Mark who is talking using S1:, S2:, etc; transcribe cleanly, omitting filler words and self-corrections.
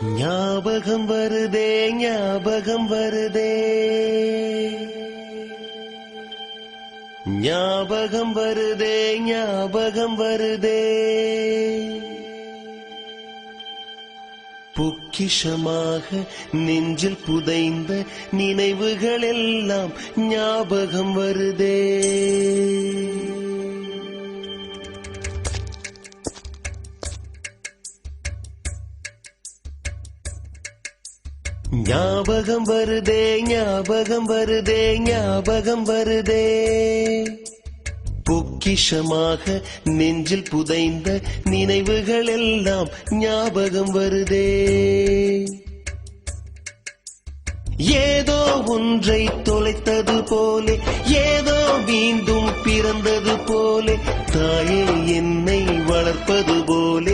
S1: ஞாபகம் வருதே ஞாபகம் வருதே ஞாபகம் வருதே ஞாபகம் வருதே பொக்கிஷமாக நெஞ்சில் புதைந்த நினைவுகள் எல்லாம் ஞாபகம் வருதே. ஞாபகம் வருதே ஞாபகம் வருதே ஞாபகம் வருதே பொக்கிஷமாக நெஞ்சில் புதைந்த நினைவுகள் எல்லாம் ஞாபகம் வருதே. ஏதோ ஒன்றை தொலைத்தது போலே ஏதோ மீண்டும் பிறந்தது போலே தாயே என்னை வளர்ப்பது போலே